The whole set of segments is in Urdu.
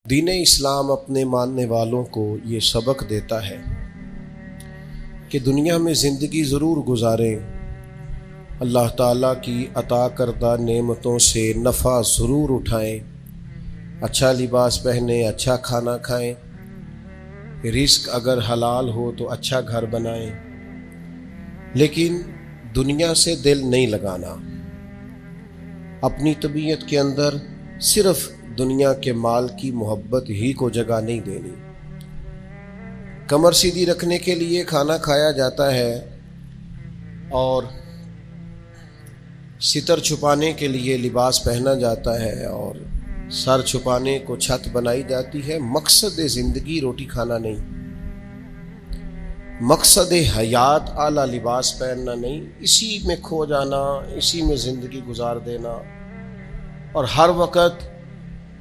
دین اسلام اپنے ماننے والوں کو یہ سبق دیتا ہے کہ دنیا میں زندگی ضرور گزاریں، اللہ تعالیٰ کی عطا کردہ نعمتوں سے نفع ضرور اٹھائیں، اچھا لباس پہنیں، اچھا کھانا کھائیں، رزق اگر حلال ہو تو اچھا گھر بنائیں، لیکن دنیا سے دل نہیں لگانا، اپنی طبیعت کے اندر صرف دنیا کے مال کی محبت ہی کو جگہ نہیں دینی۔ کمر سیدھی رکھنے کے لیے کھانا کھایا جاتا ہے اور ستر چھپانے کے لیے لباس پہنا جاتا ہے اور سر چھپانے کو چھت بنائی جاتی ہے۔ مقصد زندگی روٹی کھانا نہیں، مقصد حیات اعلیٰ لباس پہننا نہیں، اسی میں کھو جانا، اسی میں زندگی گزار دینا، اور ہر وقت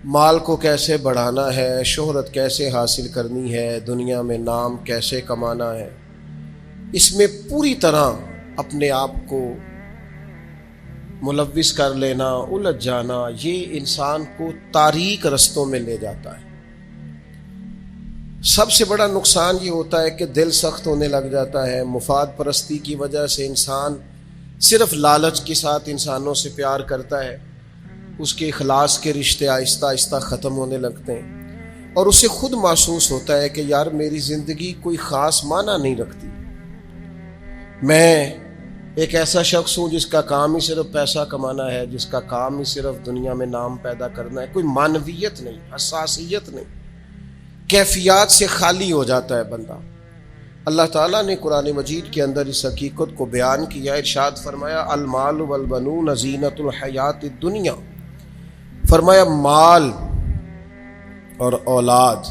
مال کو کیسے بڑھانا ہے، شہرت کیسے حاصل کرنی ہے، دنیا میں نام کیسے کمانا ہے، اس میں پوری طرح اپنے آپ کو ملوث کر لینا، الجھ جانا، یہ انسان کو تاریک رستوں میں لے جاتا ہے۔ سب سے بڑا نقصان یہ ہوتا ہے کہ دل سخت ہونے لگ جاتا ہے۔ مفاد پرستی کی وجہ سے انسان صرف لالچ کے ساتھ انسانوں سے پیار کرتا ہے، اس کے اخلاص کے رشتے آہستہ آہستہ ختم ہونے لگتے ہیں، اور اسے خود محسوس ہوتا ہے کہ یار میری زندگی کوئی خاص معنی نہیں رکھتی، میں ایک ایسا شخص ہوں جس کا کام ہی صرف پیسہ کمانا ہے، جس کا کام ہی صرف دنیا میں نام پیدا کرنا ہے، کوئی معنویت نہیں، حساسیت نہیں، کیفیات سے خالی ہو جاتا ہے بندہ۔ اللہ تعالیٰ نے قرآن مجید کے اندر اس حقیقت کو بیان کیا، ارشاد فرمایا المال والبنون زینت الحیات الدنیا، فرمایا مال اور اولاد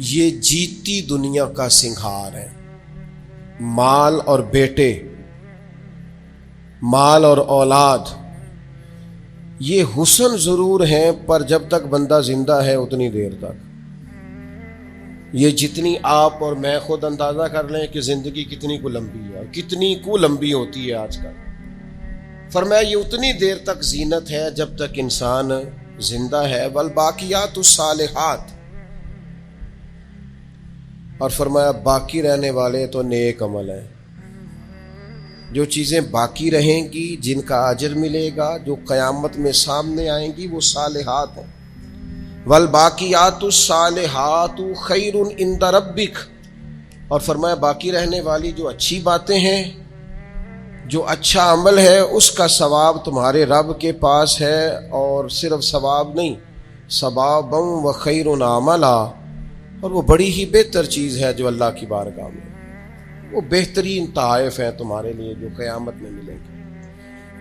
یہ جیتی دنیا کا سنگھار ہے۔ مال اور بیٹے، مال اور اولاد یہ حسن ضرور ہیں، پر جب تک بندہ زندہ ہے اتنی دیر تک، یہ جتنی آپ اور میں خود اندازہ کر لیں کہ زندگی کتنی کو لمبی ہے اور کتنی کو لمبی ہوتی ہے آج کل، فرمایا یہ اتنی دیر تک زینت ہے جب تک انسان زندہ ہے، والباقیات الصالحات، اور فرمایا باقی رہنے والے تو نیک عمل ہیں، جو چیزیں باقی رہیں گی، جن کا اجر ملے گا، جو قیامت میں سامنے آئیں گی، وہ صالحات ہیں۔ والباقیات الصالحات خیر عند ربک، اور فرمایا باقی رہنے والی جو اچھی باتیں ہیں، جو اچھا عمل ہے، اس کا ثواب تمہارے رب کے پاس ہے، اور صرف ثواب نہیں، ثوابا و خیر عملا، اور وہ بڑی ہی بہتر چیز ہے جو اللہ کی بارگاہ میں، وہ بہترین تحائف ہیں تمہارے لیے جو قیامت میں ملیں گے۔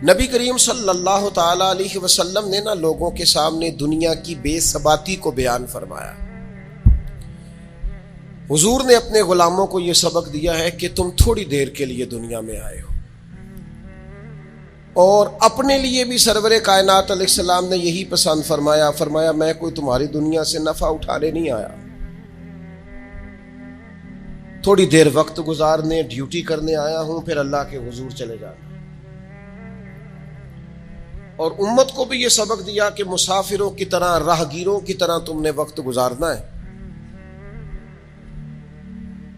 نبی کریم صلی اللہ تعالی علیہ وسلم نے لوگوں کے سامنے دنیا کی بے ثباتی کو بیان فرمایا۔ حضور نے اپنے غلاموں کو یہ سبق دیا ہے کہ تم تھوڑی دیر کے لیے دنیا میں آئے ہو، اور اپنے لیے بھی سرور کائنات علیہ السلام نے یہی پسند فرمایا، فرمایا میں کوئی تمہاری دنیا سے نفع اٹھانے نہیں آیا، تھوڑی دیر وقت گزارنے، ڈیوٹی کرنے آیا ہوں، پھر اللہ کے حضور چلے جانا۔ اور امت کو بھی یہ سبق دیا کہ مسافروں کی طرح، راہگیروں کی طرح تم نے وقت گزارنا ہے،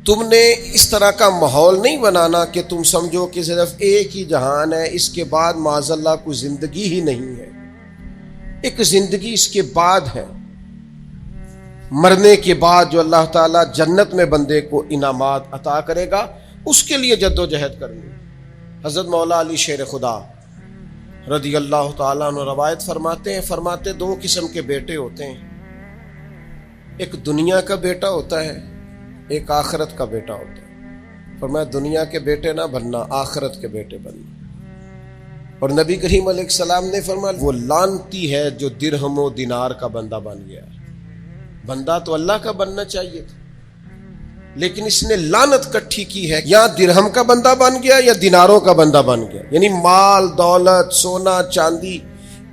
تم نے اس طرح کا ماحول نہیں بنانا کہ تم سمجھو کہ صرف ایک ہی جہان ہے، اس کے بعد معاذ اللہ کوئی زندگی ہی نہیں ہے۔ ایک زندگی اس کے بعد ہے، مرنے کے بعد جو اللہ تعالیٰ جنت میں بندے کو انعامات عطا کرے گا، اس کے لیے جد و جہد کرنی۔ حضرت مولا علی شیر خدا رضی اللہ تعالیٰ عنہ روایت فرماتے ہیں، فرماتے دو قسم کے بیٹے ہوتے ہیں، ایک دنیا کا بیٹا ہوتا ہے، ایک آخرت کا بیٹا ہوتا ہے۔ فرمایا دنیا کے بیٹے نہ بننا، آخرت کے بیٹے بننا۔ اور نبی کریم علیہ السلام نے فرمایا وہ لعنتی ہے جو درہم و دینار کا بندہ بن گیا۔ بندہ تو اللہ کا بننا چاہیے تھا، لیکن اس نے لعنت کٹھی کی ہے، یا درہم کا بندہ بن گیا یا دیناروں کا بندہ بن گیا، یعنی مال دولت سونا چاندی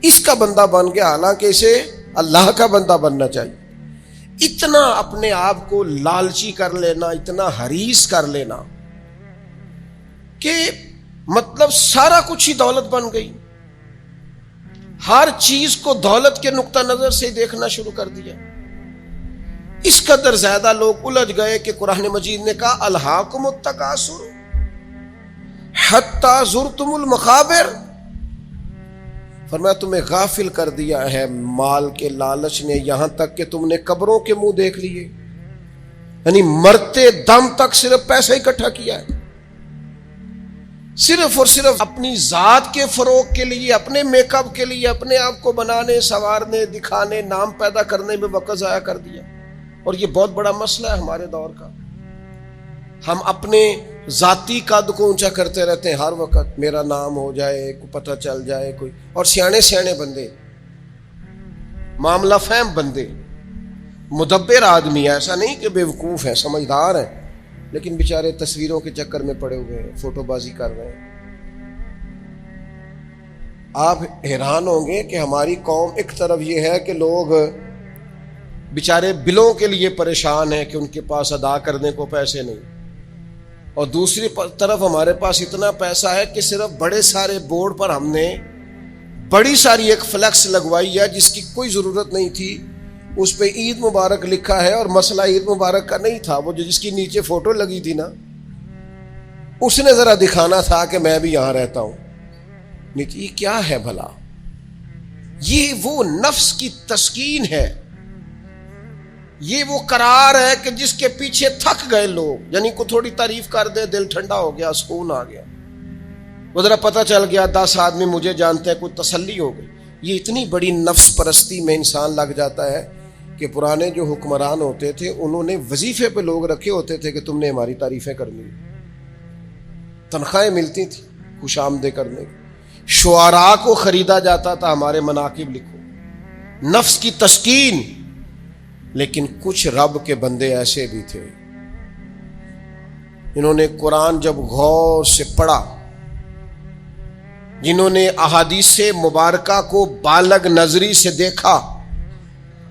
اس کا بندہ بن گیا، حالانکہ اسے اللہ کا بندہ بننا چاہیے۔ اتنا اپنے آپ کو لالچی کر لینا، اتنا حریص کر لینا کہ مطلب سارا کچھ ہی دولت بن گئی، ہر چیز کو دولت کے نقطہ نظر سے دیکھنا شروع کر دیا. اس قدر زیادہ لوگ الجھ گئے کہ قرآن مجید نے کہا الہاکم التکاثر حتی زرتم المقابر. فرمایا تمہیں غافل کر دیا ہے مال کے لالچ نے یہاں تک کہ تم نے قبروں کے منہ دیکھ لیے. یعنی مرتے دم تک صرف پیسہ اکٹھا کیا ہے, صرف اور صرف اپنی ذات کے فروغ کے لیے, اپنے میک اپ کے لیے, اپنے آپ کو بنانے سنوارنے دکھانے نام پیدا کرنے میں وقت ضائع کر دیا. اور یہ بہت بڑا مسئلہ ہے ہمارے دور کا. ہم اپنے ذاتی قد کو اونچا کرتے رہتے ہیں ہر وقت, میرا نام ہو جائے, کو پتہ چل جائے کوئی. اور سیانے بندے, معاملہ فہم بندے, مدبر آدمی, ایسا نہیں کہ بے وقوف ہیں, سمجھدار ہیں, لیکن بیچارے تصویروں کے چکر میں پڑے ہوئے ہیں, فوٹو بازی کر رہے ہیں. آپ حیران ہوں گے کہ ہماری قوم ایک طرف یہ ہے کہ لوگ بیچارے بلوں کے لیے پریشان ہیں کہ ان کے پاس ادا کرنے کو پیسے نہیں, اور دوسری طرف ہمارے پاس اتنا پیسہ ہے کہ صرف بڑے سارے بورڈ پر ہم نے بڑی ساری ایک فلیکس لگوائی ہے جس کی کوئی ضرورت نہیں تھی. اس پہ عید مبارک لکھا ہے اور مسئلہ عید مبارک کا نہیں تھا, وہ جو جس کی نیچے فوٹو لگی تھی نا, اس نے ذرا دکھانا تھا کہ میں بھی یہاں رہتا ہوں. نہیں, یہ کیا ہے بھلا؟ یہ وہ نفس کی تسکین ہے, یہ وہ قرار ہے کہ جس کے پیچھے تھک گئے لوگ. یعنی کو تھوڑی تعریف کر دے, دل ٹھنڈا ہو گیا, سکون آ گیا, وہ ذرا پتہ چل گیا 10 آدمی مجھے جانتے ہیں, کوئی تسلی ہو گئی. یہ اتنی بڑی نفس پرستی میں انسان لگ جاتا ہے کہ پرانے جو حکمران ہوتے تھے انہوں نے وظیفے پہ لوگ رکھے ہوتے تھے کہ تم نے ہماری تعریفیں کرنی, تنخواہیں ملتی تھی خوش آمدے کرنے کی. شعراء کو خریدا جاتا تھا, ہمارے مناقب لکھو, نفس کی تسکین. لیکن کچھ رب کے بندے ایسے بھی تھے جنہوں نے قرآن جب غور سے پڑھا, جنہوں نے احادیث مبارکہ کو بالغ نظری سے دیکھا,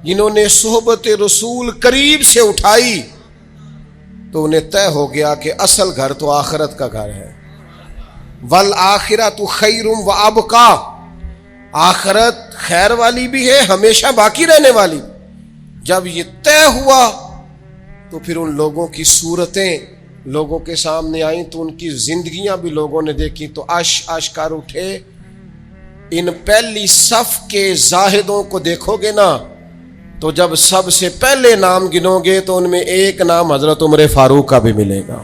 جنہوں نے صحبت رسول قریب سے اٹھائی, تو انہیں طے ہو گیا کہ اصل گھر تو آخرت کا گھر ہے. والآخرۃ خیر وابقی, آخرت خیر والی بھی ہے, ہمیشہ باقی رہنے والی. جب یہ طے ہوا تو پھر ان لوگوں کی صورتیں لوگوں کے سامنے آئیں, تو ان کی زندگیاں بھی لوگوں نے دیکھی, تو عش کر اٹھے. ان پہلی صف کے زاہدوں کو دیکھو گے نا, تو جب سب سے پہلے نام گنو گے تو ان میں ایک نام حضرت عمر فاروق کا بھی ملے گا.